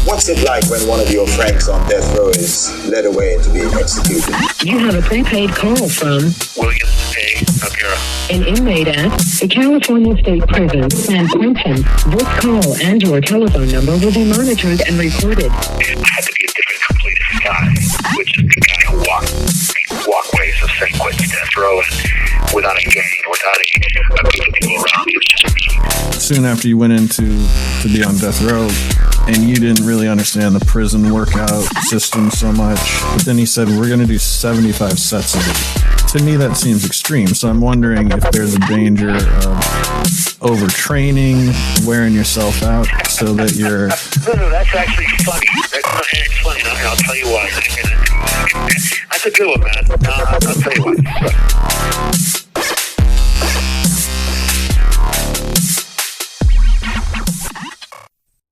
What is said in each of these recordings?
What's it like when one of your friends on death row is led away to be executed? You have a prepaid call from William.noguera. an inmate at the California State Prison, San Quentin. This call and your telephone number will be monitored and recorded. It had to be a different complete guy, which is the guy who walkways of San Quentin death row, and without a gang, without a group of people around, it was just me. Soon after you went into to be on death row, and you didn't really understand the prison workout system so much, but then he said, we're going to do 75 sets of it. To me, that seems extreme. So I'm wondering if there's a danger of overtraining, wearing yourself out so that you're... No, that's actually funny. It's funny. I'll tell you why. That's a good one, man. I'll tell you why.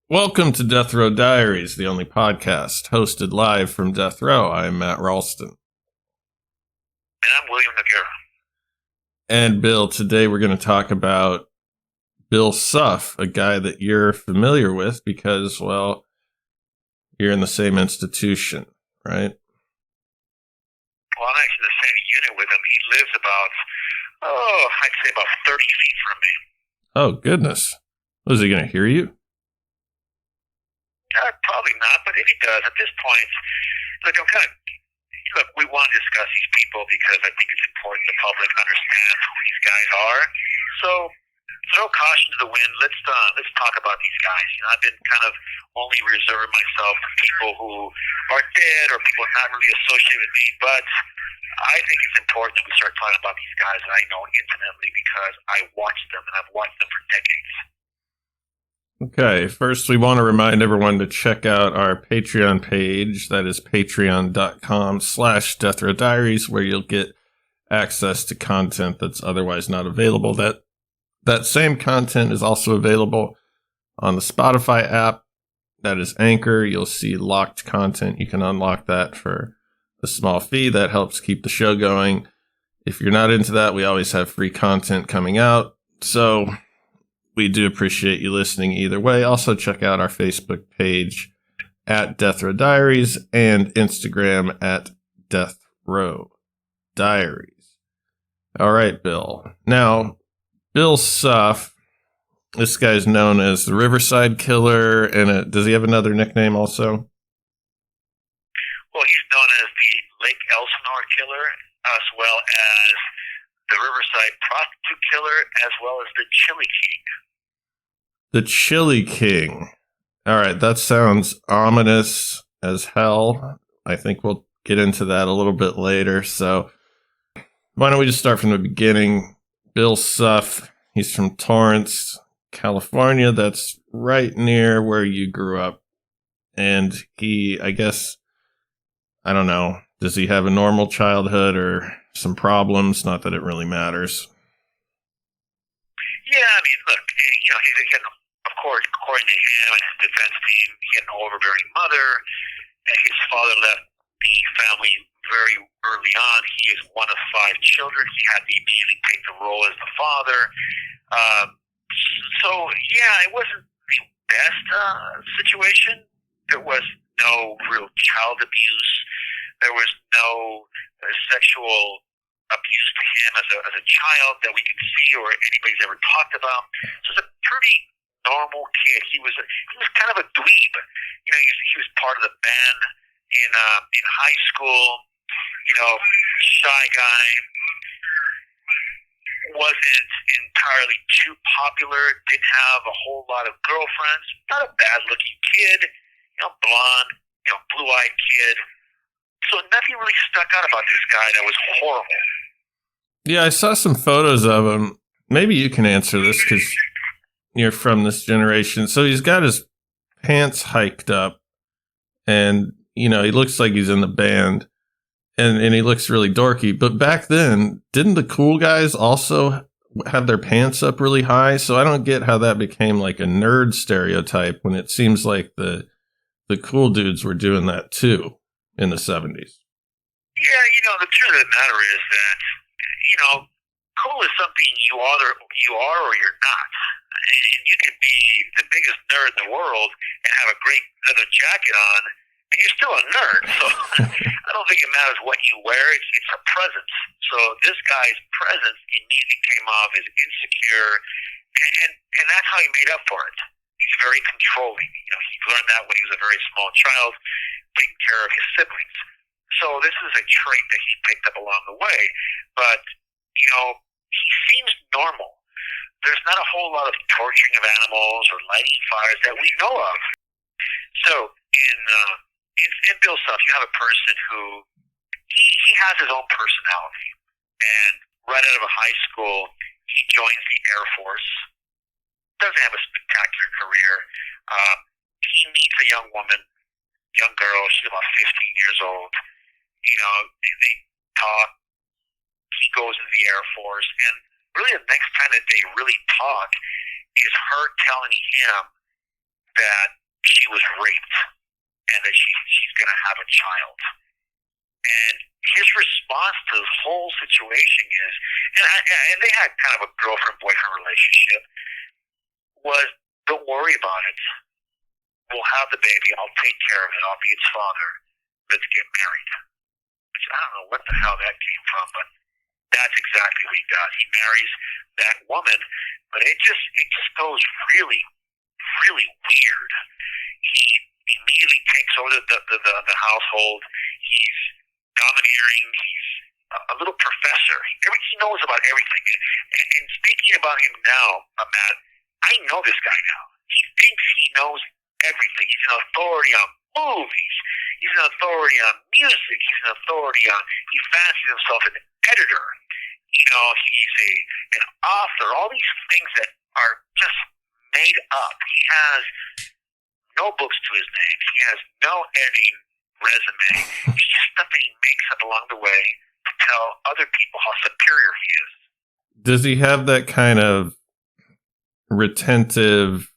Welcome to Death Row Diaries, the only podcast hosted live from Death Row. I'm Matt Ralston. And I'm William.noguera. And Bill, today we're going to talk about Bill Suff, a guy that you're familiar with because, well, you're in the same institution, right? Well, I'm actually in the same unit with him. He lives I'd say about 30 feet from me. Oh, goodness. Was he going to hear you? Probably not, but if he does, at this point, we want to discuss these people because I think it's important the public understands who these guys are. So, throw caution to the wind. Let's talk about these guys. I've been kind of only reserving myself for people who are dead or people not really associated with me, but I think it's important that we start talking about these guys that I know intimately because I watched them and I've watched them for decades. Okay, first we want to remind everyone to check out our Patreon page. That is patreon.com/deathrowdiaries, where you'll get access to content that's otherwise not available. That same content is also available on the Spotify app. That is Anchor. You'll see locked content. You can unlock that for a small fee. That helps keep the show going. If you're not into that, we always have free content coming out. So we do appreciate you listening either way. Also, check out our Facebook page at Death Row Diaries and Instagram at Death Row Diaries. All right, Bill. Now, Bill Suff, this guy's known as the Riverside Killer, and does he have another nickname also? Well, he's known as the Lake Elsinore Killer, as well as the Riverside Prostitute Killer, as well as the Chili King. The Chili King. All right, that sounds ominous as hell. I think we'll get into that a little bit later. So why don't we just start from the beginning? Bill Suff, he's from Torrance, California. That's right near where you grew up. And he, I guess, I don't know, does he have a normal childhood or some problems? Not that it really matters. Yeah, I mean, look, of course, according to him and his defense team, he had an overbearing mother, and his father left the family very early on. He is one of 5 children. He had to immediately take the role as the father. So, yeah, it wasn't the best situation. There was no real child abuse. There was no sexual abuse to him as a child that we can see or anybody's ever talked about. So it's a pretty normal kid. He was kind of a dweeb. He was part of the band in high school. Shy guy. Wasn't entirely too popular. Didn't have a whole lot of girlfriends. Not a bad-looking kid. Blonde. Blue-eyed kid. So nothing really stuck out about this guy that was horrible. Yeah, I saw some photos of him. Maybe you can answer this because you're from this generation. So he's got his pants hiked up and, he looks like he's in the band and he looks really dorky. But back then, didn't the cool guys also have their pants up really high? So I don't get how that became like a nerd stereotype when it seems like the cool dudes were doing that too in the 70s. Yeah, the truth of the matter is that, cool is something you are or you're not. And you could be the biggest nerd in the world and have a great leather jacket on, and you're still a nerd. So I don't think it matters what you wear. It's a presence. So this guy's presence immediately came off as insecure, and that's how he made up for it. He's very controlling. He learned that when he was a very small child, taking care of his siblings. So this is a trait that he picked up along the way. But, he seems normal. There's not a whole lot of torturing of animals or lighting fires that we know of. So in Bill Suff, you have a person who he has his own personality. And right out of a high school, he joins the Air Force. Doesn't have a spectacular career. He meets a young girl. She's about 15 years old. They talk. He goes into the Air Force, and really the next time that they really talk is her telling him that she was raped and that she's going to have a child. And his response to the whole situation is, and they had kind of a girlfriend-boyfriend relationship, was, don't worry about it. We'll have the baby. I'll take care of it. I'll be its father. Let's get married. Which I don't know what the hell that came from, but that's exactly what he does. He marries that woman, but it just goes really, really weird. He immediately takes over the household. He's domineering. He's a little professor. He knows about everything. And speaking about him now, Matt, I know this guy now. He thinks he knows everything. He's an authority on movies. He's an authority on music. He's an authority on, he fancies himself an editor. He's an author. All these things that are just made up. He has no books to his name. He has no editing resume. It's just stuff that he makes up along the way to tell other people how superior he is. Does he have that kind of retentive,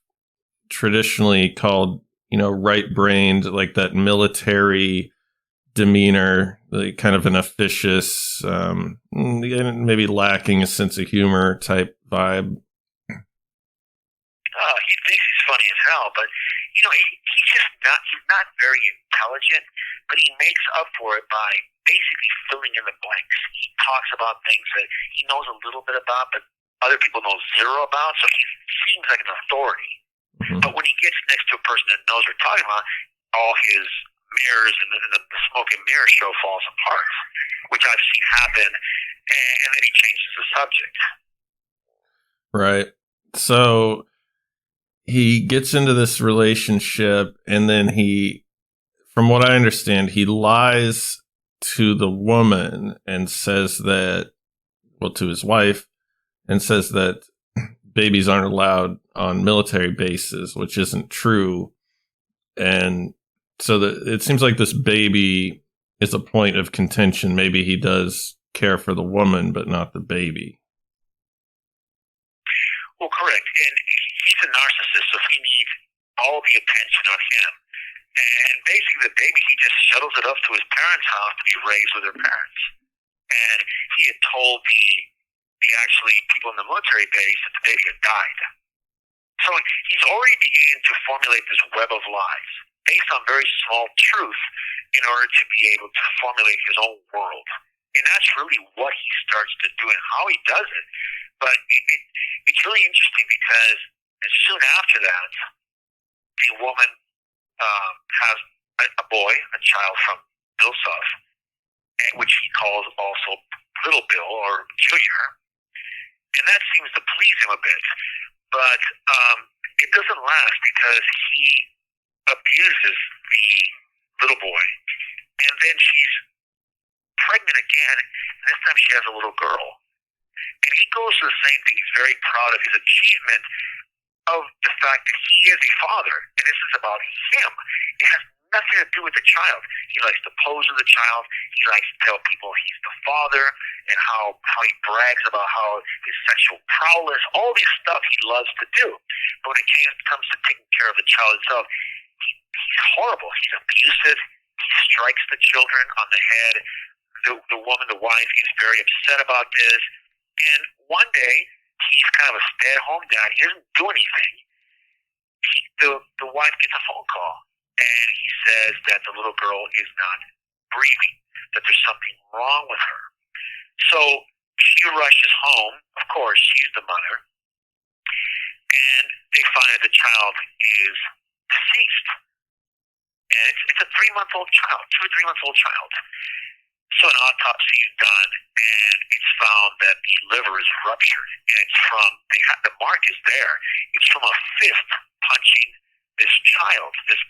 traditionally called, right-brained, like that military demeanor, like kind of an officious, maybe lacking a sense of humor type vibe? He thinks he's funny as hell, but he's not very intelligent, but he makes up for it by basically filling in the blanks. He talks about things that he knows a little bit about, but other people know zero about, so he seems like an authority. Mm-hmm. But when he gets next to a person that knows what we're talking about, all his mirrors and the smoke and mirror show falls apart, which I've seen happen, and then he changes the subject. Right. So he gets into this relationship, and then from what I understand, he lies to the woman and says that, to his wife, and says that babies aren't allowed on military bases, which isn't true. And so it seems like this baby is a point of contention. Maybe he does care for the woman, but not the baby. Well, correct. And he's a narcissist, so he needs all the attention on him. And basically the baby, he just shuttles it up to his parents' house to be raised with their parents. And he had told the people in the military base that the baby had died. So he's already beginning to formulate this web of lies based on very small truth in order to be able to formulate his own world. And that's really what he starts to do and how he does it. But it's really interesting because soon after that, the woman has a boy, a child from Bill Suff, which he calls also Little Bill or Junior. And that seems to please him a bit. But it doesn't last because he abuses the little boy. And then she's pregnant again, and this time she has a little girl. And he goes through the same thing. He's very proud of his achievement of the fact that he is a father. And this is about him. It has nothing to do with the child. He likes to pose with the child. He likes to tell people he's the father and how he brags about how his sexual prowess, all this stuff he loves to do. But when it comes to taking care of the child itself, he's horrible. He's abusive. He strikes the children on the head. The woman, the wife, is very upset about this. And one day, he's kind of a stay-at-home dad. He doesn't do anything. The wife gets a phone call, and he says that the little girl is not breathing, that there's something wrong with her. So she rushes home. Of course, she's the mother. And they find that the child is deceased. And it's a 3-month-old child, 2 or 3 months old child. So an autopsy is done, and it's found that the liver is ruptured, and it's from, the mark is there, it's from a fist punching this child, this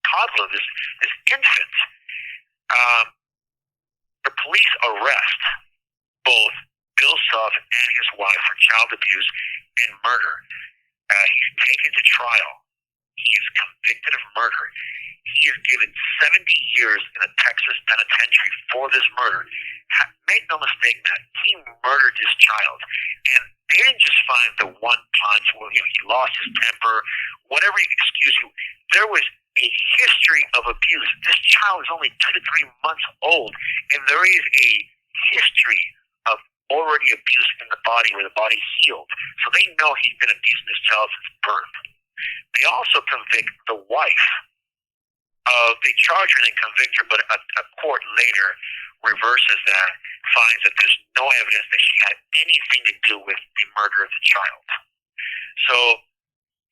toddler, this infant. The police arrest both Bill Suff and his wife for child abuse and murder. He's taken to trial. He is convicted of murder. He is given 70 years in a Texas penitentiary for this murder. Make no mistake, Matt, he murdered this child. And they didn't just find the one punch, well, he lost his temper, whatever excuse you. There was a history of abuse. This child is only 2 to 3 months old, and there is a history of already abuse in the body where the body healed. So they know he's been abusing this child since birth. They also convict the wife. They charge her and convict her, but a court later reverses that, finds that there's no evidence that she had anything to do with the murder of the child. So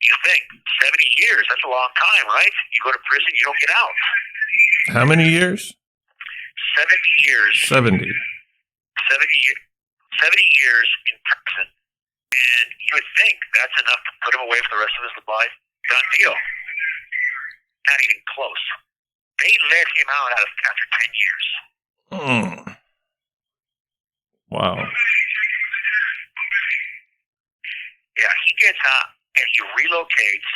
you think 70 years, that's a long time, right? You go to prison, you don't get out. How many years? 70 years. 70. 70 years in prison. And you would think that's enough to put him away for the rest of his life. Done deal. Not even close. They let him out after 10 years. Wow. Yeah, he gets out and he relocates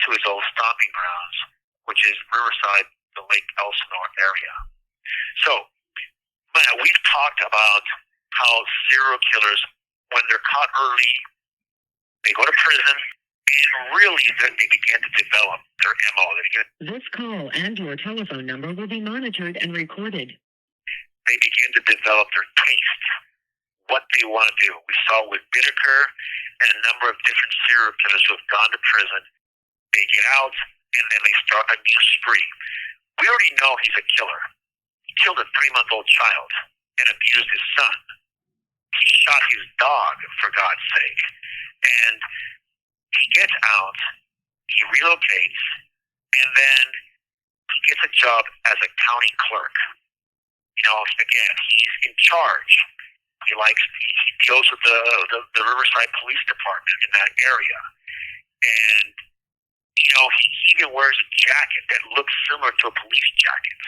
to his old stomping grounds, which is Riverside, the Lake Elsinore area. So, Matt, we've talked about how serial killers, when they're caught early, they go to prison, and really they begin to develop their MO. This call and your telephone number will be monitored and recorded. They begin to develop their taste, what they want to do. We saw with Bittaker and a number of different serial killers who have gone to prison. They get out, and then they start a new spree. We already know he's a killer. He killed a 3-month-old child and abused his son. He shot his dog, for God's sake. And he gets out, he relocates, and then he gets a job as a county clerk. You know, again, he's in charge. He deals with the Riverside Police Department in that area. And, you know, he even wears a jacket that looks similar to a police jacket.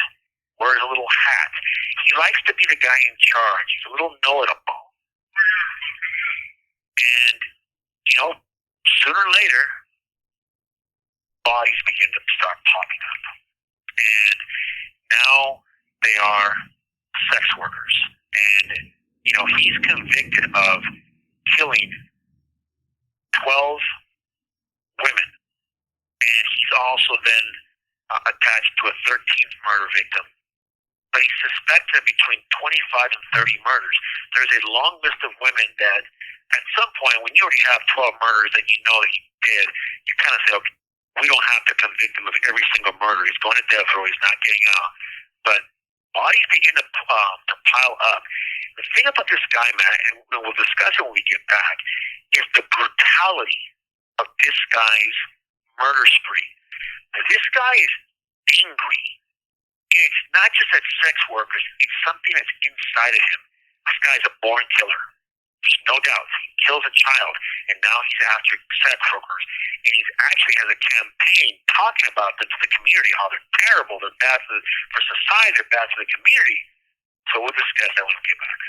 Wears a little hat. He likes to be the guy in charge. He's a little know-it-all. And, you know, sooner or later, bodies begin to start popping up. And now they are sex workers. And, you know, he's convicted of killing 12 women. And he's also then attached to a 13th murder victim. But he's suspected of between 25 and 30 murders. There's a long list of women that, at some point, when you already have 12 murders that you know that he did, you kind of say, okay, we don't have to convict him of every single murder. He's going to death row. He's not getting out. But bodies begin to pile up. The thing about this guy, Matt, and we'll discuss it when we get back, is the brutality of this guy's murder spree. Now, this guy is angry. And it's not just at sex workers. It's something that's inside of him. This guy's a born killer. There's no doubt. He kills a child, and now he's after sex workers. And he actually has a campaign talking about them to the community, how they're terrible, they're bad for society, they're bad for the community. So we'll discuss that when we get back.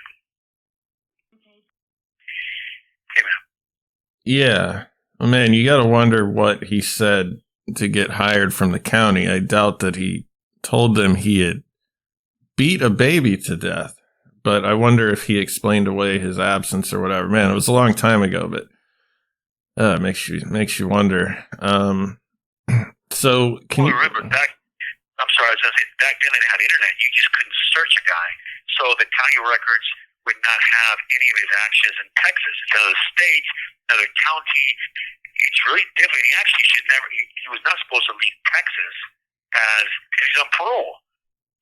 Okay, man. Yeah. Well, man, you got to wonder what he said to get hired from the county. I doubt that he told them he had beat a baby to death. But I wonder if he explained away his absence or whatever. Man, it was a long time ago, but it makes you wonder. So can you remember back? I'm sorry, I was going to say back then they had internet. You just couldn't search a guy. So the county records would not have any of his actions in Texas. It's another state, another county. It's really different. He actually should never. He was not supposed to leave Texas as he's on parole.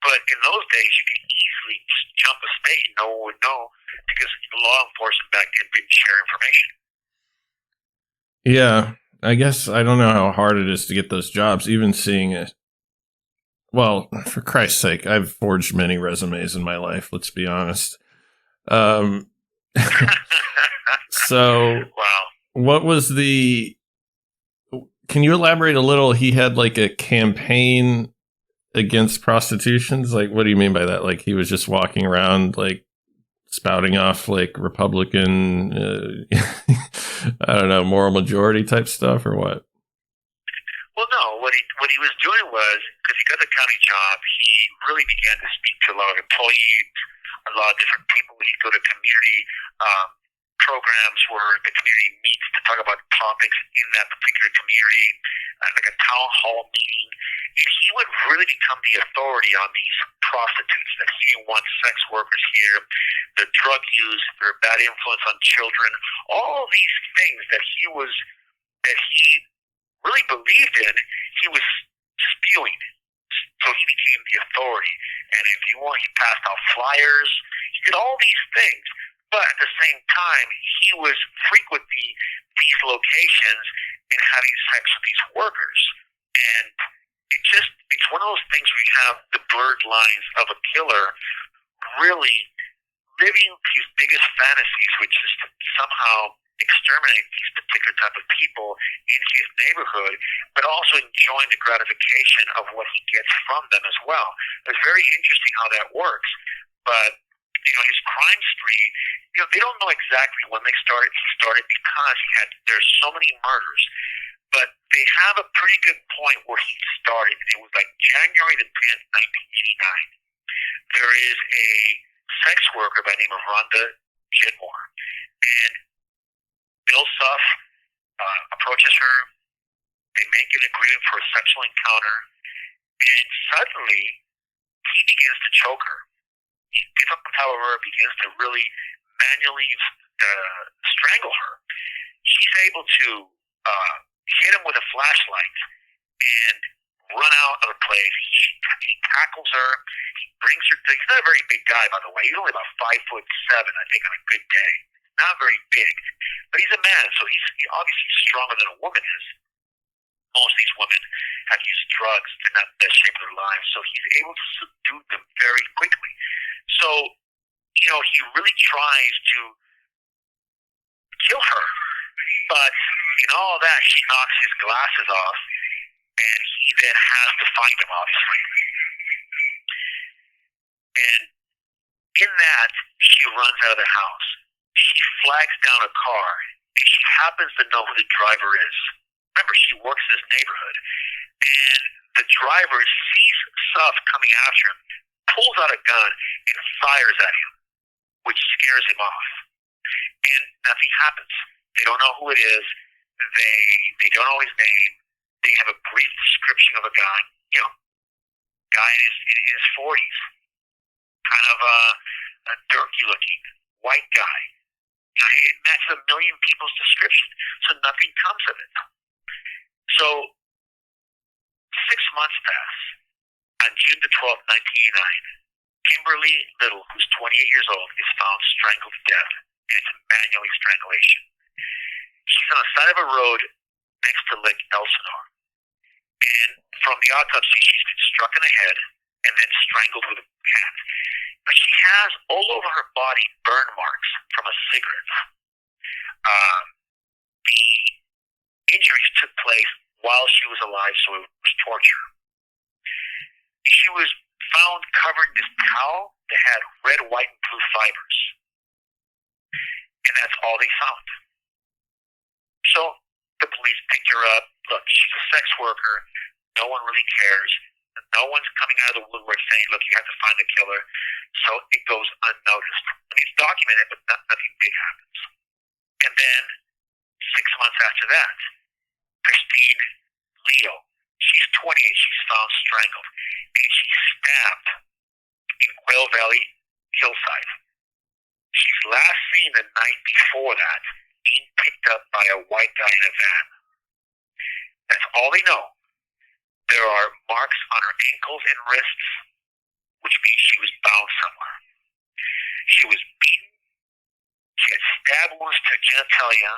But in those days, you could easily just jump a state and no one would know because law enforcement back then didn't share information. Yeah, I guess I don't know how hard it is to get those jobs, even seeing it. Well, for Christ's sake, I've forged many resumes in my life, let's be honest. So, wow. What was the... Can you elaborate a little? He had like a campaign against prostitutions? Like, what do you mean by that? Like, he was just walking around, like, spouting off, like, Republican, I don't know, moral majority type stuff, or what? Well, no. What he was doing was, because he got the county job, he really began to speak to a lot of employees, a lot of different people. He'd go to community programs where the community meets to talk about topics in that particular community, like a town hall meeting. And he would really become the authority on these prostitutes, that he didn't want sex workers here, the drug use, their bad influence on children, all these things that he really believed in, he was spewing. So he became the authority. And if you want, he passed out flyers, he did all these things. But at the same time, he was frequenting these locations and having sex with these workers. And it's one of those things where you have the blurred lines of a killer really living his biggest fantasies, which is to somehow exterminate these particular type of people in his neighborhood, but also enjoying the gratification of what he gets from them as well. It's very interesting how that works. But his crime spree, they don't know exactly when they started. He started because there's so many murders. But they have a pretty good point where he started, and it was like January the 10th, 1989. There is a sex worker by the name of Rhonda Jedmore. And Bill Suff approaches her. They make an agreement for a sexual encounter. And suddenly, he begins to choke her. He gets up, however, begins to really manually strangle her. She's able to hit him with a flashlight and run out of the place. He tackles her. He brings her to... He's not a very big guy, by the way. He's only about 5'7", I think, on a good day. Not very big. But he's a man, so he's obviously stronger than a woman is. Most of these women have used drugs. They're not in the best shape of their lives, so he's able to subdue them very quickly. So, he really tries to kill her. But in all that, she knocks his glasses off, and he then has to find him, obviously. And in that, she runs out of the house. She flags down a car, and she happens to know who the driver is. Remember, she works in this neighborhood. And the driver sees Suff coming after him, pulls out a gun, and fires at him, which scares him off. And nothing happens. They don't know who it is. They don't know his name. They have a brief description of a guy, guy in his 40s, kind of a dirty-looking white guy. It matches a million people's description, so nothing comes of it. So 6 months pass. On June the 12th, 1989, Kimberly Little, who's 28 years old, is found strangled to death, and it's manually strangulation. She's on the side of a road next to Lake Elsinore. And from the autopsy, she's been struck in the head and then strangled with a hand. But she has all over her body burn marks from a cigarette. The injuries took place while she was alive, so it was torture. She was found covered in this towel that had red, white, and blue fibers. And that's all they found. So the police picked her up. Look, she's a sex worker. No one really cares. No one's coming out of the woodwork saying, look, you have to find the killer. So it goes unnoticed. I mean, it's documented, but nothing big happens. And then 6 months after that, Christine Leo, she's 28, she's found strangled. And she's stabbed in Quail Valley hillside. was last seen the night before that being picked up by a white guy in a van. That's all they know. There are marks on her ankles and wrists, which means she was bound somewhere. She was beaten. She had stab wounds to her genitalia,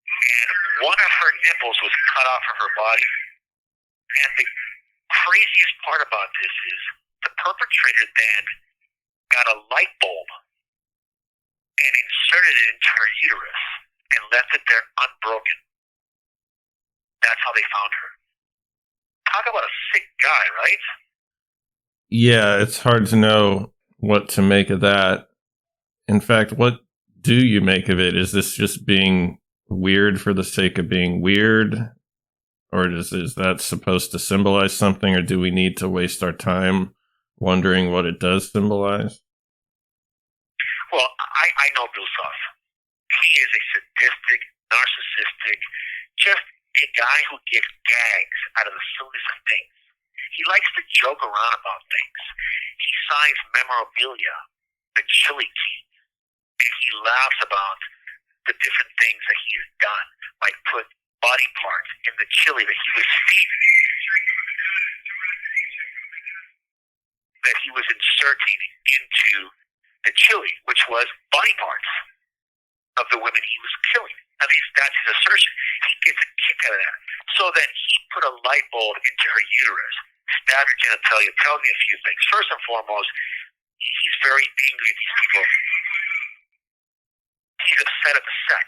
and one of her nipples was cut off of her body. And the craziest part about this is the perpetrator then got a light bulb and inserted it into her uterus and left it there unbroken. That's how they found her. Talk about a sick guy, right? Yeah, it's hard to know what to make of that. In fact, what do you make of it? Is this just being weird for the sake of being weird? Or is that supposed to symbolize something? Or do we need to waste our time wondering what it does symbolize? Well, I know Bill Suff. He is a sadistic, narcissistic, just a guy who gets gags out of the silliest of things. He likes to joke around about things. He signs memorabilia, the Chili King, and he laughs about the different things that he has done, like put body parts in the chili that he was feeding, that he was inserting into the chili, which was body parts of the women he was killing. At least that's his assertion. He gets a kick out of that. So then he put a light bulb into her uterus, stabbed her genitalia, tells me a few things. First and foremost, he's very angry at these people. He's upset at the sex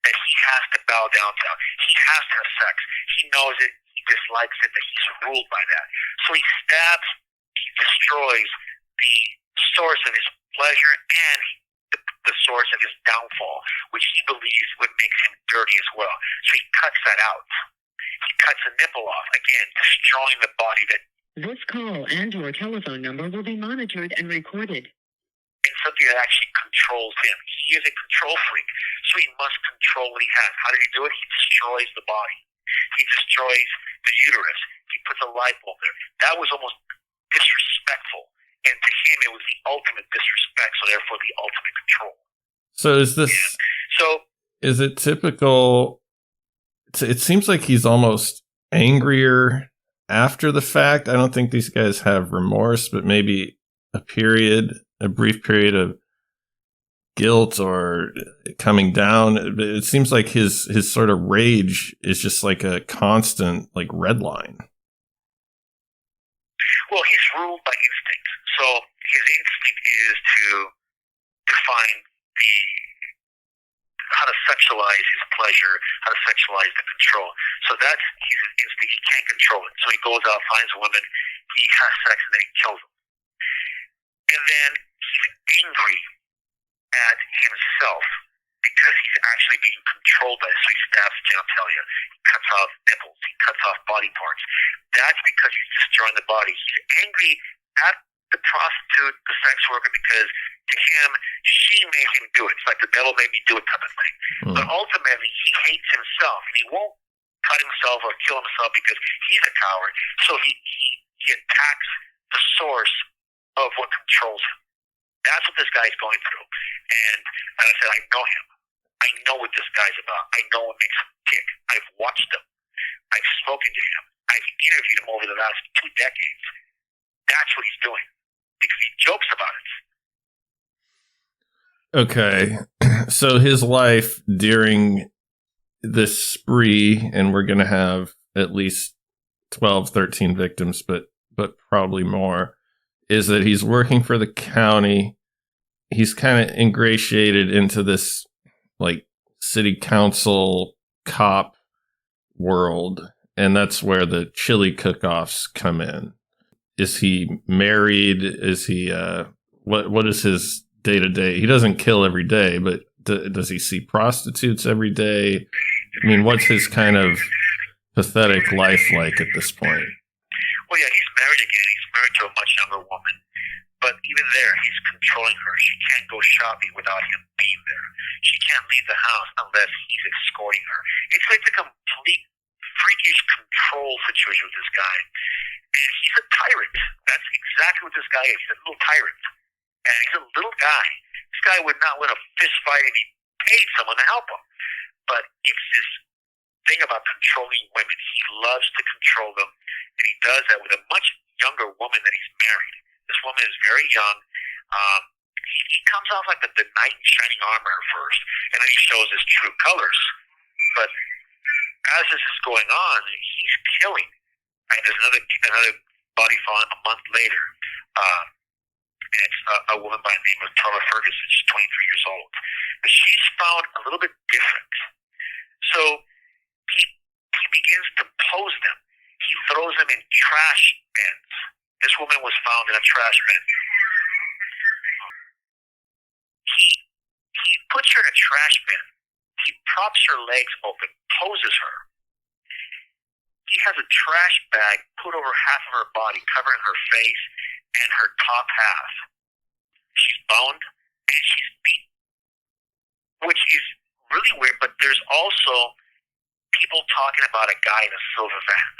that he has to bow down to. He has to have sex. He knows it. He dislikes it, that he's ruled by that. So he stabs, he destroys the source of his pleasure and the source of his downfall, which he believes would make him dirty as well. So he cuts that out. He cuts a nipple off, again, destroying the body that... This call and your telephone number will be monitored and recorded. And something that actually controls him. He is a control freak, so he must control what he has. How did he do it? He destroys the body. He destroys the uterus. He puts a light bulb there. That was almost disrespectful. And to him, it was the ultimate disrespect, so therefore the ultimate control. So is it typical? It seems like he's almost angrier after the fact. I don't think these guys have remorse, but maybe a brief period of guilt or coming down. It seems like his sort of rage is just like a constant, like, red line. Well, he's ruled by instinct. So his instinct is to define how to sexualize his pleasure, how to sexualize the control. So that's his instinct. He can't control it. So he goes out, finds a woman, he has sex, and then he kills them. And then he's angry at himself because he's actually being controlled by this. So he stabs genitalia, he cuts off nipples, he cuts off body parts. That's because he's destroying the body. He's angry at the prostitute, the sex worker, because to him, she made him do it. It's like the devil made me do it type of thing. But ultimately, he hates himself, and he won't cut himself or kill himself because he's a coward. So he attacks the source of what controls him. That's what this guy's going through. And like I said, I know him. I know what this guy's about. I know what makes him tick. I've watched him. I've spoken to him. I've interviewed him over the last 2 decades. That's what he's doing. Because he jokes about it. Okay. So his life during this spree, and we're going to have at least 12, 13 victims, but probably more, is that he's working for the county. He's kind of ingratiated into this, like, city council cop world, and that's where the chili cook-offs come in. Is he married? Is he what is his day-to-day? He doesn't kill every day, but does he see prostitutes every day? I mean, what's his kind of pathetic life like at this point? Well, yeah, he's married again. He's married to a much younger woman. But even there, he's controlling her. She can't go shopping without him being there. She can't leave the house unless he's escorting her. It's like a complete freakish control situation with this guy. And he's a tyrant. That's exactly what this guy is. He's a little tyrant. And he's a little guy. This guy would not win a fist fight if he paid someone to help him. But it's this thing about controlling women. He loves to control them, and he does that with a much younger woman that he's married. This woman is very young. He comes off like the knight in shining armor at first, and then he shows his true colors. But as this is going on, he's killing. And there's another body found a month later. And it's a woman by the name of Tara Ferguson. She's 23 years old. But she's found a little bit different. So he begins to pose them. He throws them in trash bins. This woman was found in a trash bin. He puts her in a trash bin. He props her legs open, poses her. He has a trash bag put over half of her body, covering her face and her top half. She's bound and she's beaten, which is really weird, but there's also people talking about a guy in a silver van.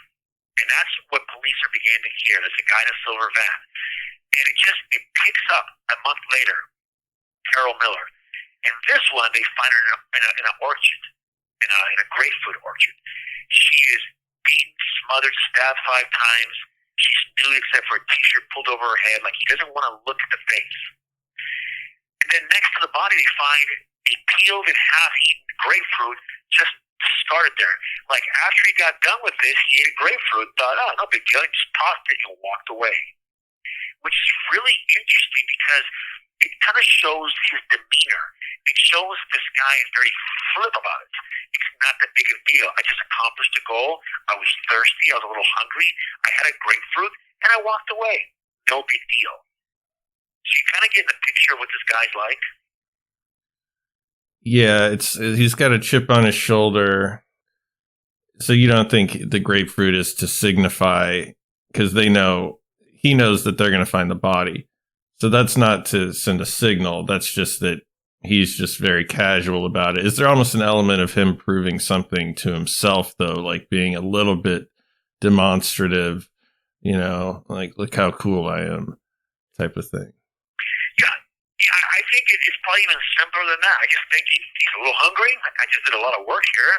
And that's what police are beginning to hear. There's a guy in a silver van. And it picks up a month later, Carol Miller. And this one, they find her in an orchard, in a grapefruit orchard. She is beaten, smothered, stabbed 5 times. She's nude except for a t-shirt pulled over her head, like he doesn't want to look at the face. And then next to the body, they find a peeled and half-eaten grapefruit just started there. Like after he got done with this, he ate a grapefruit, thought, oh, no big deal, and just tossed it and walked away. Which is really interesting because it kind of shows his demeanor. It shows this guy is very flip about it. It's not that big of a deal. I just accomplished a goal. I was thirsty. I was a little hungry. I had a grapefruit, and I walked away. No big deal. So you kind of get the picture of what this guy's like. Yeah, he's got a chip on his shoulder. So you don't think the grapefruit is to signify, because he knows that they're going to find the body. So that's not to send a signal. That's just that he's just very casual about it. Is there almost an element of him proving something to himself, though, like being a little bit demonstrative, like, look how cool I am type of thing? Yeah, I think it's probably even simpler than that. I just think he's a little hungry. I just did a lot of work here,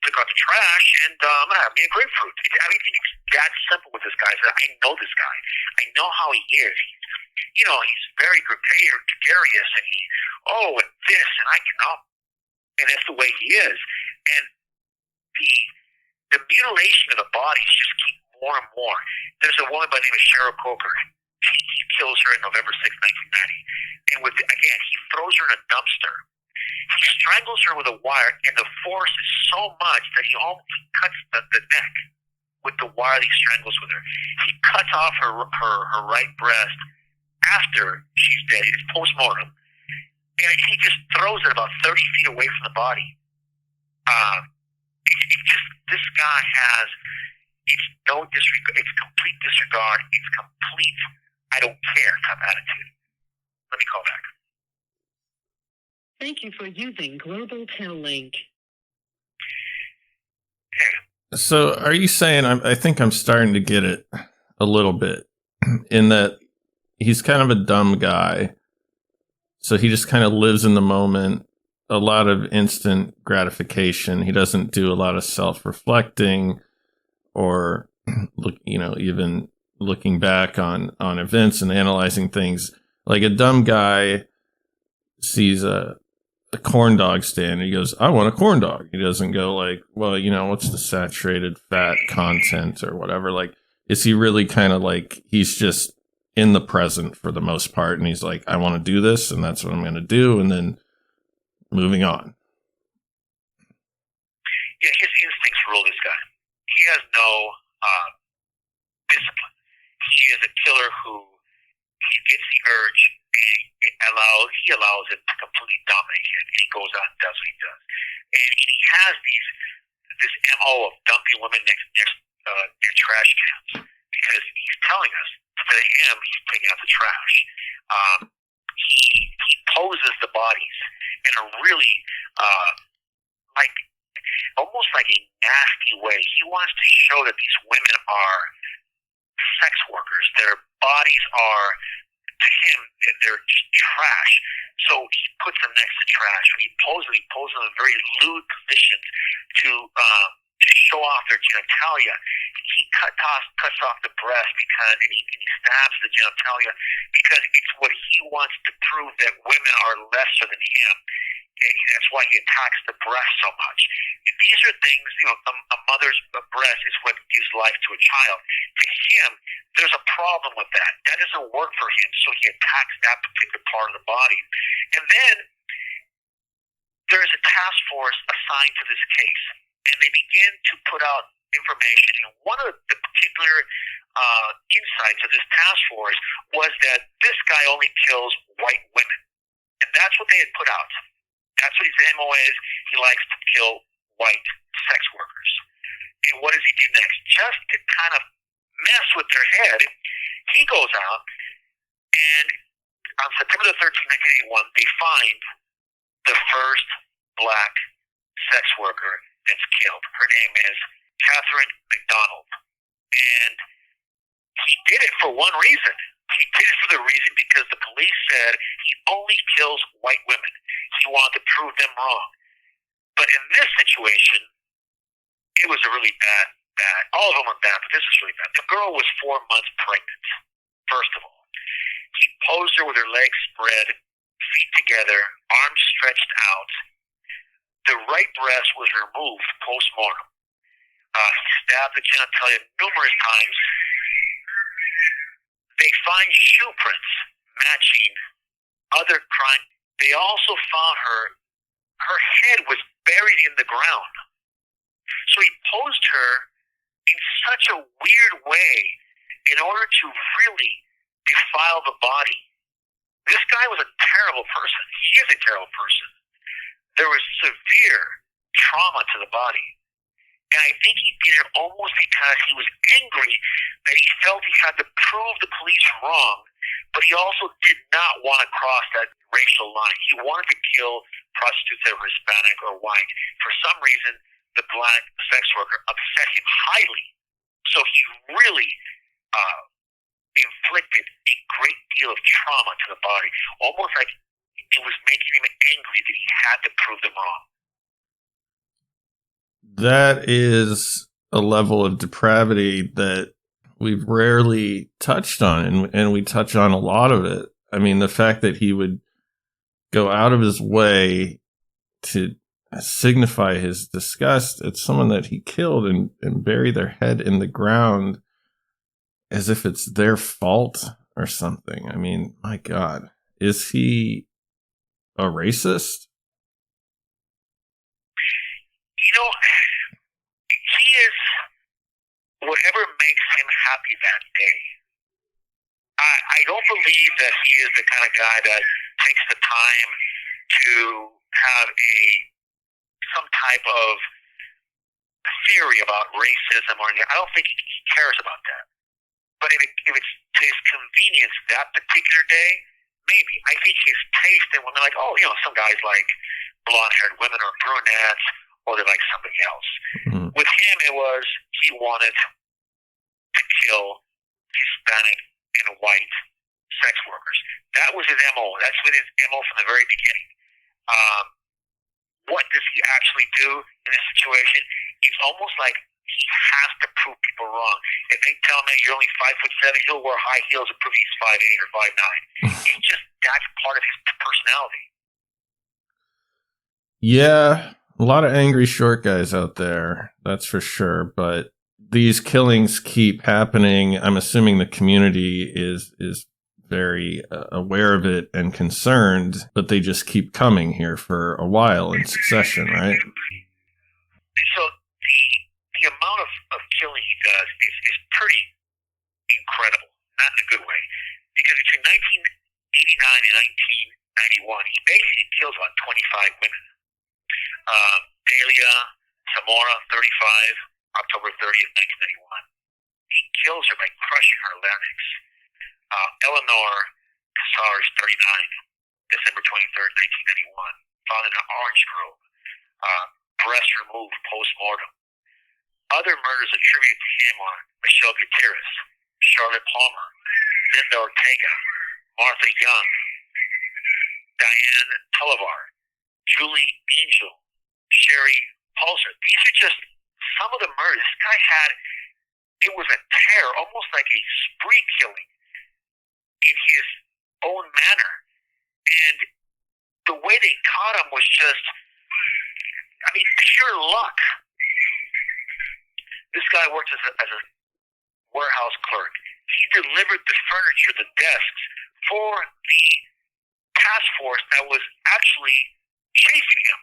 took out the trash, and I'm going to have me a grapefruit. I think it's that simple with this guy. I know this guy. I know how he is. He's very gregarious, and and this, and I cannot. And that's the way he is. And the mutilation of the bodies just keep more and more. There's a woman by the name of Cheryl Coker. He kills her in November 6, 1990. And he throws her in a dumpster. He strangles her with a wire, and the force is so much that he almost cuts the neck with the wire that he strangles with her. He cuts off her right breast after she's dead. It's post-mortem. And he just throws it about 30 feet away from the body. This guy has, it's no disregard, it's complete disregard, it's complete I don't care type attitude. Let me call back. Thank you for using Global Tel Link. Hey. So are you saying, I think I'm starting to get it a little bit, in that he's kind of a dumb guy. So he just kind of lives in the moment, a lot of instant gratification. He doesn't do a lot of self-reflecting or even looking back on events and analyzing things. Like a dumb guy sees a corn dog stand and he goes, I want a corn dog. He doesn't go like, well, what's the saturated fat content or whatever. Like, is he really kind of like, he's just in the present for the most part, and he's like, I want to do this, and that's what I'm going to do, and then moving on. Yeah, his instincts rule this guy. He has no discipline. He is a killer who he gets the urge, and he allows it to completely dominate him, and he goes out and does what he does. And he has this MO of dumping women near trash cans, because he's telling us, to him, he's taking out the trash. He poses the bodies in a really, almost like a nasty way. He wants to show that these women are sex workers. Their bodies are, to him, they're just trash. So he puts them next to trash. When he poses them in very lewd positions to show off their genitalia. He cuts off the breast because and he stabs the genitalia because it's what he wants to prove that women are lesser than him. And that's why he attacks the breast so much. And these are things, a mother's breast is what gives life to a child. To him, there's a problem with that. That doesn't work for him, so he attacks that particular part of the body. And then there's a task force assigned to this case, and they begin to put out information. And one of the particular insights of this task force was that this guy only kills white women. And that's what they had put out. That's what his MO is. He likes to kill white sex workers. And what does he do next? Just to kind of mess with their head, he goes out, and on September the 13th, 1981, they find the first black sex worker that's killed. Her name is Catherine McDonald. And he did it for one reason. He did it for the reason because the police said he only kills white women. He wanted to prove them wrong. But in this situation, it was a really bad. All of them were bad, but this was really bad. The girl was 4 months pregnant, first of all. He posed her with her legs spread, feet together, arms stretched out. The right breast was removed post-mortem. He stabbed the genitalia numerous times. They find shoe prints matching other crime. They also found her head was buried in the ground. So he posed her in such a weird way in order to really defile the body. This guy was a terrible person. He is a terrible person. There was severe trauma to the body. And I think he did it almost because he was angry that he felt he had to prove the police wrong, but he also did not want to cross that racial line. He wanted to kill prostitutes that were Hispanic or white. For some reason, the black sex worker upset him highly. So he really inflicted a great deal of trauma to the body, almost like it was making him angry that he had to prove them wrong. That is a level of depravity that we've rarely touched on, and we touch on a lot of it. I mean, the fact that he would go out of his way to signify his disgust at someone that he killed and bury their head in the ground as if it's their fault or something. I mean, my God, is he a racist? He is whatever makes him happy that day. I don't believe that he is the kind of guy that takes the time to have some type of theory about racism or anything. I don't think he cares about that. But if it's to his convenience that particular day, maybe. I think his taste in women, like, some guys like blonde-haired women or brunettes, or they like somebody else. Mm-hmm. With him, it was he wanted to kill Hispanic and white sex workers. That was his MO. That's been his MO from the very beginning. What does he actually do in this situation? It's almost like he has to prove people wrong. If they tell him that you're only 5'7", he'll wear high heels and prove he's 5'8" or 5'9". It's just that's part of his personality. Yeah. A lot of angry short guys out there, that's for sure. But these killings keep happening. I'm assuming the community is very aware of it and concerned, but they just keep coming here for a while in succession, right? So the amount of killing he does is pretty incredible, not in a good way. Because between 1989 and 1991, he basically kills about 25 women. Delia Zamora, 35, October 30th, 1991. He kills her by crushing her larynx. Eleanor Cassars, 39, December 23rd, 1991. Found in an orange grove. Breast removed post-mortem. Other murders attributed to him are Michelle Gutierrez, Charlotte Palmer, Linda Ortega, Martha Young, Diane Tullivar, Julie Angel, Sherry Pulser. These are just some of the murders. This guy had, it was a terror, almost like a spree killing in his own manner. And the way they caught him was just, I mean, pure luck. This guy worked as a warehouse clerk. He delivered the furniture, the desks, for the task force that was actually chasing him.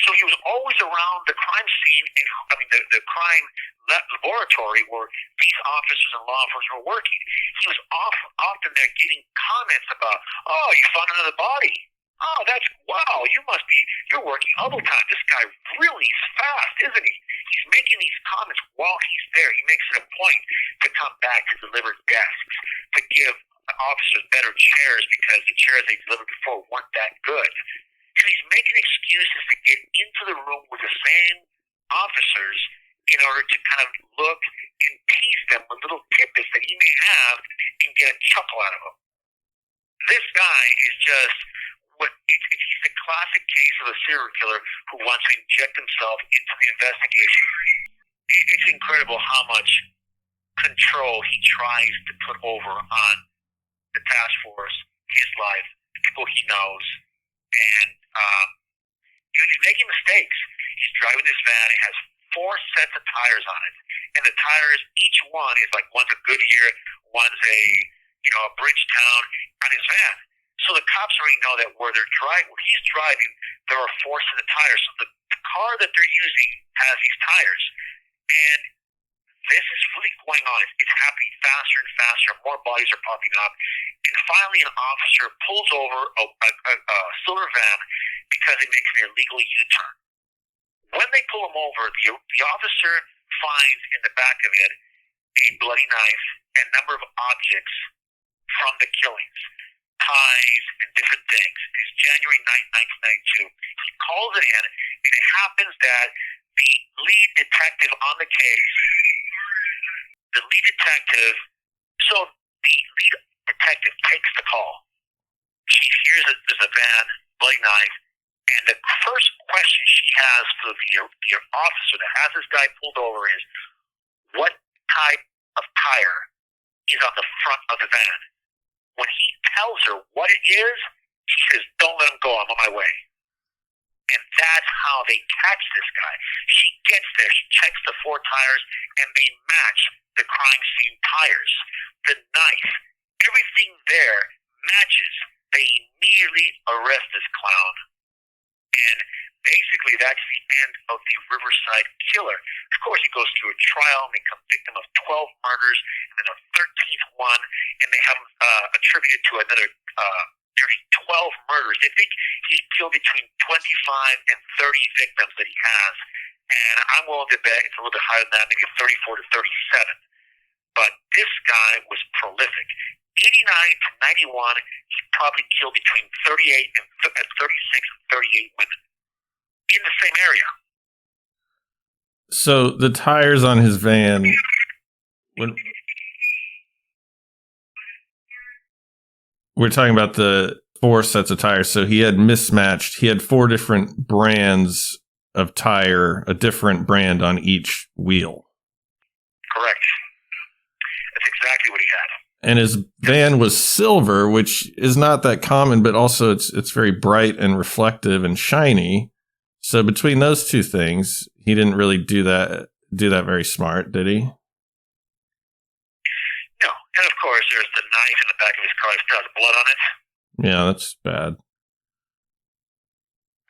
So he was always around the crime scene, and I mean the crime laboratory where these officers and law enforcement were working. He was often there getting comments about, "Oh, you found another body. Oh, you're working overtime. This guy really is fast, isn't he?" He's making these comments while he's there. He makes it a point to come back to deliver desks, to give the officers better chairs because the chairs they delivered before weren't that good. So he's making excuses to get into the room with the same officers in order to kind of look and tease them with little tidbits that he may have and get a chuckle out of them. This guy is just he's the classic case of a serial killer who wants to inject himself into the investigation. It's incredible how much control he tries to put over on the task force, his life, the people he knows, and he's making mistakes. He's driving this van. It has 4 sets of tires on it, and the tires, each one is like one's a Goodyear, one's a Bridgetown on his van. So the cops already know that where he's driving, there are 4 sets of tires. So the car that they're using has these tires, and this is really going on. It's happening faster and faster. More bodies are popping up. And finally, an officer pulls over a silver van because it makes an illegal U-turn. When they pull him over, the officer finds in the back of it a bloody knife and a number of objects from the killings, ties and different things. It's January 9th, 1992. He calls it in, and it happens that the lead detective on the case, so the lead detective takes the call. She hears that there's a van, bloody knife, and the first question she has for the officer that has this guy pulled over is, what type of tire is on the front of the van? When he tells her what it is, she says, "Don't let him go, I'm on my way." And that's how they catch this guy. She gets there, she checks the 4 tires, and they match the crime scene tires. The knife, everything there matches. They immediately arrest this clown. And basically that's the end of the Riverside killer. Of course, he goes through a trial, and they convict him of 12 murders, and then a 13th one, and they have him attributed to another 12 murders. They think he's killed between 25 and 30 victims that he has. And I'm willing to bet it's a little bit higher than that, maybe 34 to 37. But this guy was prolific. 89 to 91, he probably killed between 38 and 36 and 38 women in the same area. So the tires on his van, when we're talking about the 4 sets of tires, so he had mismatched. He had 4 different brands of tire, a different brand on each wheel. Correct. That's exactly what he had. And his van was silver, which is not that common, but also it's very bright and reflective and shiny. So between those 2 things, he didn't really do that very smart, did he? No. And of course, there's the knife in the back of his car. It still has blood on it. Yeah, that's bad.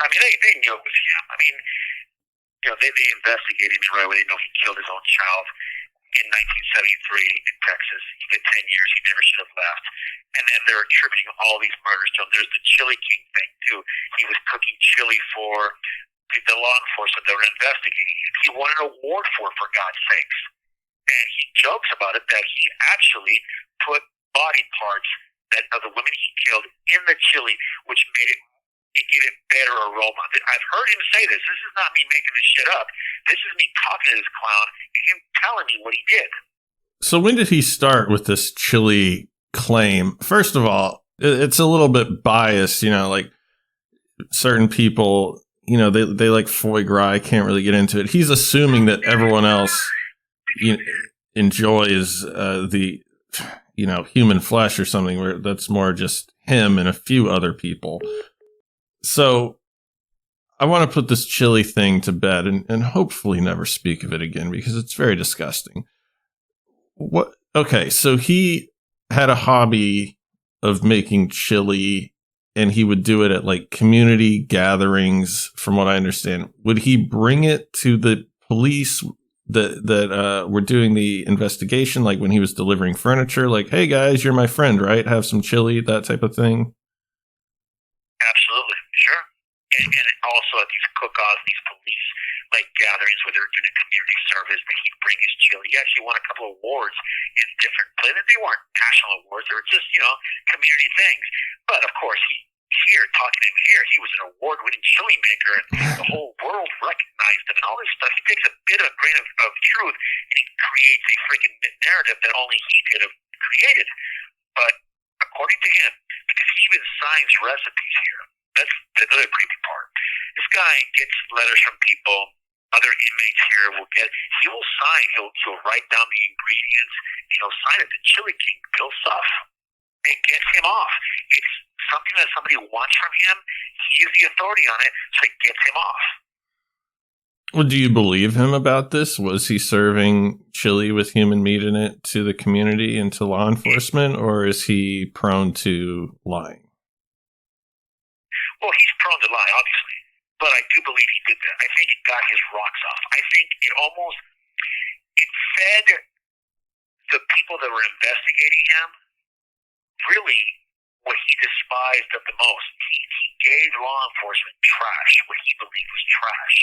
I mean, they knew it was him. I mean, they investigated him right away. They know he killed his own child in 1973 in Texas. He did 10 years. He never should have left. And then they're attributing all these murders to him. There's the Chili King thing, too. He was cooking chili for the law enforcement that were investigating him. He won an award for God's sakes. And he jokes about it that he actually put body parts of the women he killed in the chili, which made it gave it better aroma. I've heard him say this. This is not me making this shit up. This is me talking to this clown and him telling me what he did. So when did he start with this chili claim? First of all, it's a little bit biased, like certain people, they like foie gras. I can't really get into it. He's assuming that everyone else enjoys the human flesh or something, where that's more just him and a few other people. So I want to put this chili thing to bed and hopefully never speak of it again, because it's very disgusting. What? Okay, so he had a hobby of making chili, and he would do it at like community gatherings, from what I understand. Would he bring it to the police that were doing the investigation, like when he was delivering furniture, like, hey guys, you're my friend, right? Have some chili, that type of thing? Absolutely, sure. And also at these cook-offs, these police like gatherings where they're doing a community service, that he'd bring his chili. He actually won a couple of awards in different places. They weren't national awards; they were just community things. But of course, talking to him here, he was an award-winning chili maker, and the whole world recognized him and all this stuff. He takes a grain of truth, and he creates a freaking narrative that only he could have created. But according to him, because he even signs recipes here. That's the other creepy part. This guy gets letters from people. Other inmates here he will sign. He'll write down the ingredients. He'll sign it. The Chili King, Bill Suff. It gets him off. It's something that somebody wants from him. He is the authority on it, so it gets him off. Well, do you believe him about this? Was he serving chili with human meat in it to the community and to law enforcement, or is he prone to lying? Well, he's prone to lie, obviously, but I do believe he did that. I think it got his rocks off. I think it fed the people that were investigating him really what he despised of the most. He gave law enforcement trash, what he believed was trash,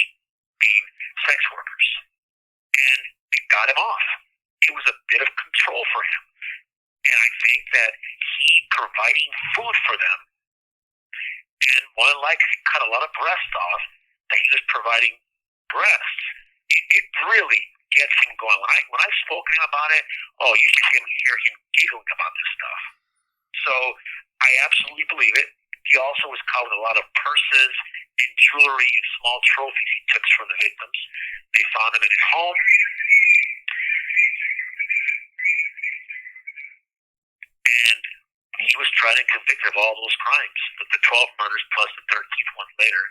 being sex workers. And it got him off. It was a bit of control for him. And I think that he providing food for them, and more than likely cut a lot of breasts off, that he was providing breasts. It really gets him going. When I spoke to him about it, you should hear him giggling about this stuff. So I absolutely believe it. He also was caught with a lot of purses and jewelry and small trophies he took from the victims. They found him in his home. And he was tried and convicted of all those crimes, the 12 murders plus the 13th one later.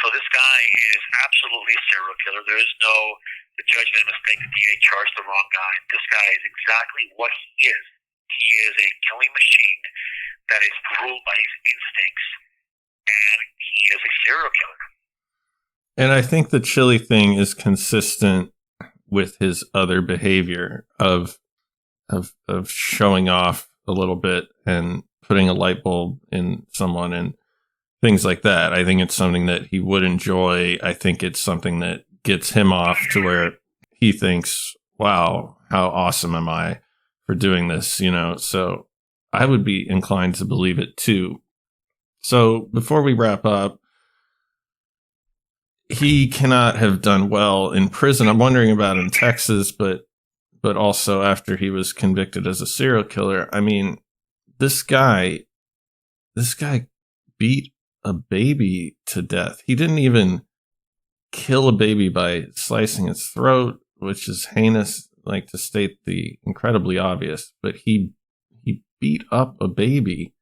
So this guy is absolutely a serial killer. The judge made a mistake. The DA charged the wrong guy. This guy is exactly what he is. He is a killing machine that is ruled by his instincts, and he is a serial killer. And I think the chili thing is consistent with his other behavior of showing off a little bit and putting a light bulb in someone and things like that. I think it's something that he would enjoy. I think it's something that gets him off to where he thinks, wow, how awesome am I for doing this, So I would be inclined to believe it too. So before we wrap up, he cannot have done well in prison. I'm wondering about in Texas, but also after he was convicted as a serial killer. I mean, this guy beat a baby to death. He didn't even kill a baby by slicing its throat, which is heinous, like to state the incredibly obvious, but he beat up a baby.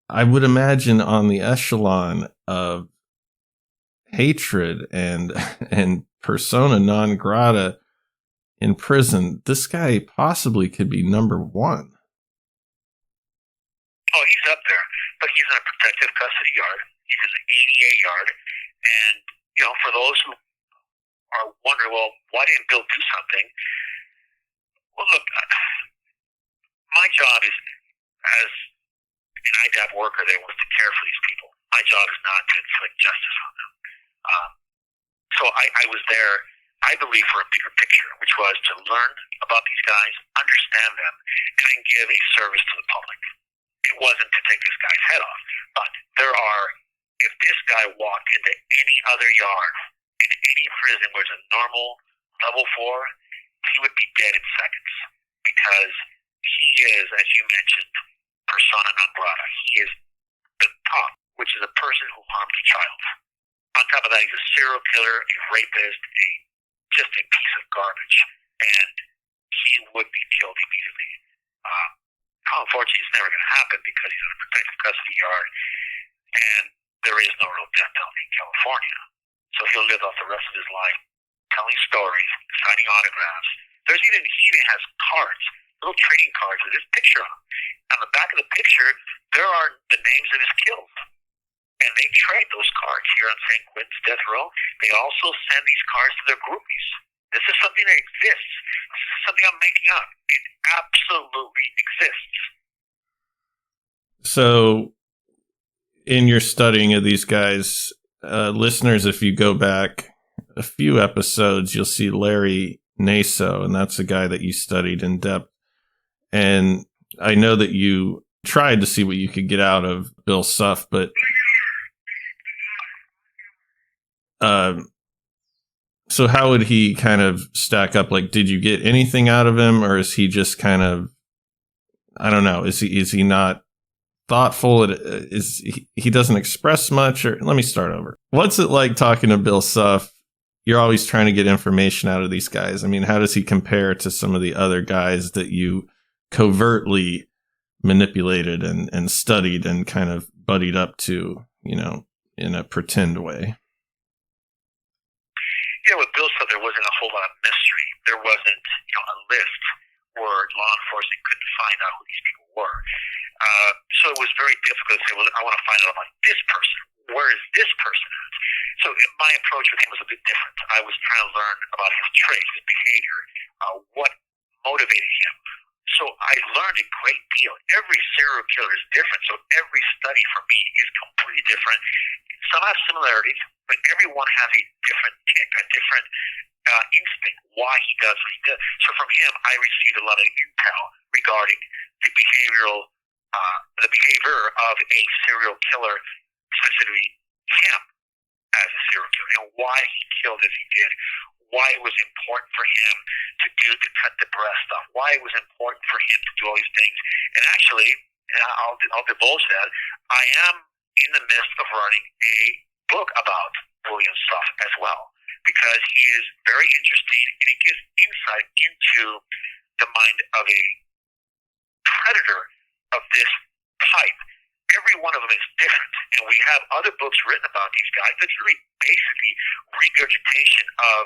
I would imagine on the echelon of hatred and persona non grata in prison, this guy possibly could be number one. Oh, he's up there, but he's in a protective custody yard. He's in the ADA yard, and for those who are wondering, well, why didn't Bill do something? Well, look, my job is, as an IDAP worker, that wants to care for these people. My job is not to inflict justice on them. So I was there, I believe, for a bigger picture, which was to learn about these guys, understand them, and then give a service to the public. It wasn't to take this guy's head off, but if this guy walked into any other yard, in any prison where it's a normal level 4, he would be dead in seconds, because he is, as you mentioned, persona non grata. He is the top, which is a person who harmed a child. On top of that, he's a serial killer, a rapist, just a piece of garbage, and he would be killed immediately. Unfortunately, it's never going to happen because he's in a protective custody yard, and there is no real death penalty in California. So he'll live off the rest of his life telling stories, signing autographs. He even has cards, little trading cards with his picture on them. On the back of the picture, there are the names of his kills. And they trade those cards here on St. Quentin's death row. They also send these cards to their groupies. This is something that exists. This is something I'm making up. It absolutely exists. So, in your studying of these guys, listeners, if you go back a few episodes, you'll see Larry Naso, and that's a guy that you studied in depth. And I know that you tried to see what you could get out of Bill Suff, but so how would he kind of stack up? Like, did you get anything out of him, or is he just kind of, I don't know, is he not thoughtful? Is he doesn't express much? Or let me start over. What's it like talking to Bill Suff? You're always trying to get information out of these guys. I mean, how does he compare to some of the other guys that you covertly manipulated and studied and kind of buddied up to, in a pretend way? Yeah, with Bill Suff, there wasn't a whole lot of mystery. There wasn't, a list where law enforcement couldn't find out who these people were. So it was very difficult to say, well, I want to find out about this person. Where is this person at? So my approach with him was a bit different. I was trying to learn about his traits, his behavior, what motivated him. So I learned a great deal. Every serial killer is different, so every study for me is completely different. Some have similarities, but everyone has a different tick, a different instinct, why he does what he does. So from him, I received a lot of intel regarding the behavior of a serial killer, specifically him as a serial killer, and why he killed as he did, why it was important for him to cut the breast off, why it was important for him to do all these things. And actually, I'll divulge that, I am in the midst of writing a book about William Suff as well, because he is very interesting and he gives insight into the mind of a predator of this type. Every one of them is different, and we have other books written about these guys that's really basically regurgitation of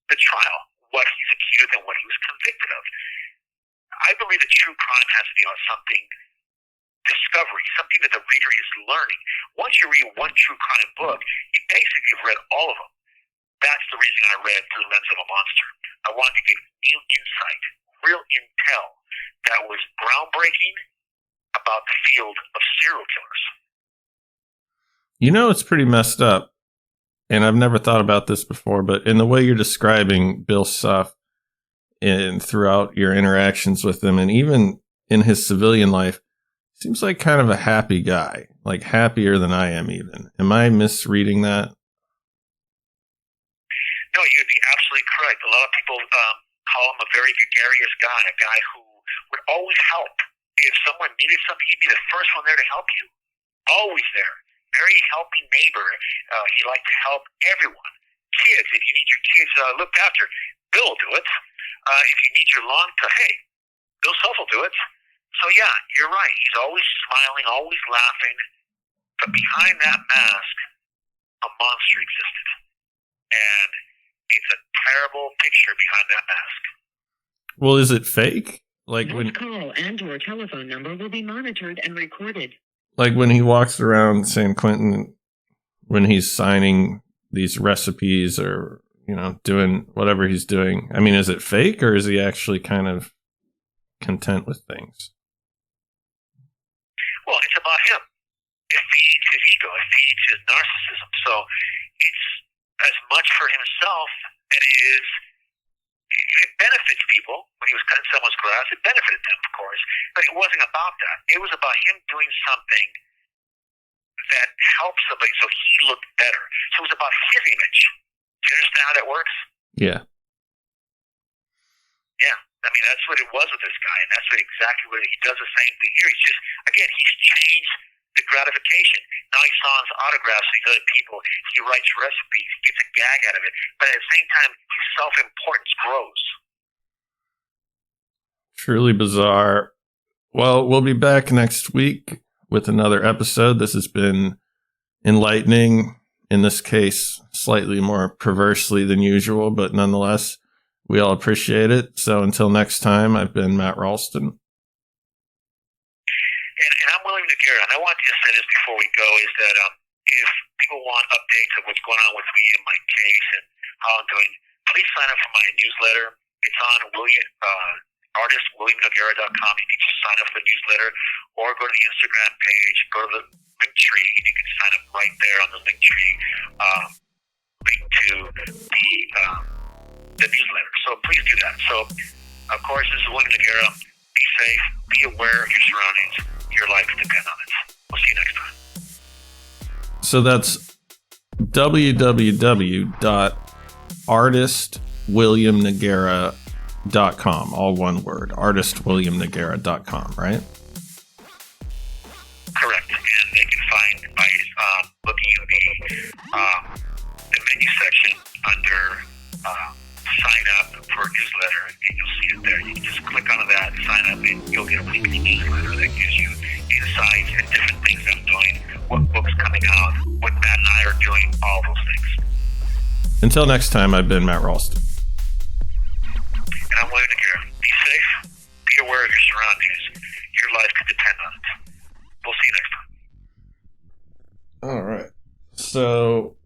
the trial, what he's accused and what he was convicted of. I believe that true crime has to be on something discovery, something that the reader is learning. Once you read one true crime book, you basically have read all of them. That's the reason I read Through the Lens of a Monster. I wanted to give new insight, real intel that was groundbreaking about the field of serial killers. It's pretty messed up, and I've never thought about this before, but in the way you're describing Bill Suff and throughout your interactions with him, and even in his civilian life, seems like kind of a happy guy, like happier than I am even. Am I misreading that? No, you'd be absolutely correct. A lot of people call him a very gregarious guy, a guy who would always help. If someone needed something, he'd be the first one there to help you. Always there. Very helping neighbor. He liked to help everyone. Kids, if you need your kids looked after, Bill will do it. If you need your lawn cut, hey, Bill Suff will do it. So yeah, you're right. He's always smiling, always laughing. But behind that mask, a monster existed. And it's a terrible picture behind that mask. Well, is it fake? Like This call and your telephone number will be monitored and recorded. Like when he walks around San Quentin, when he's signing these recipes or, doing whatever he's doing. I mean, is it fake or is he actually kind of content with things? Well, it's about him. It feeds his ego. It feeds his narcissism. So it's as much for himself as it is. It benefits people. When he was cutting someone's grass, it benefited them, of course. But it wasn't about that. It was about him doing something that helped somebody so he looked better. So it was about his image. Do you understand how that works? Yeah. Yeah. I mean, that's what it was with this guy, and that's exactly what he does the same thing here. He's just, again, he's changed the gratification. Now he signs autographs to these other people. He writes recipes, gets a gag out of it. But at the same time, his self-importance grows. Truly bizarre. Well, we'll be back next week with another episode. This has been enlightening, in this case, slightly more perversely than usual, but nonetheless, we all appreciate it. So until next time, I've been Matt Ralston. And I'm WilliamNoguera, and I want to just say this before we go, is that if people want updates of what's going on with me and my case and how I'm doing, please sign up for my newsletter. It's on artist WilliamNoguera.com. You can just sign up for the newsletter, or go to the Instagram page, go to the link tree, and you can sign up right there on the link tree, link to the newsletter. So please do that. So, of course, this is WilliamNoguera. Be safe. Be aware of your surroundings. Your life depends on it. We'll see you next time. So that's www.artistwilliamnoguera.com. All one word. artistwilliamnoguera.com, right? Correct. And they can find by looking at the menu section under sign up for a newsletter, and you'll see it there. You can just click on that, sign up, and you'll get a weekly newsletter that gives you insights and different things I'm doing, what books coming out, what Matt and I are doing, all those things. Until next time, I've been Matt Ralston. And I'm WilliamNoguera. Be safe. Be aware of your surroundings. Your life could depend on it. We'll see you next time. All right. So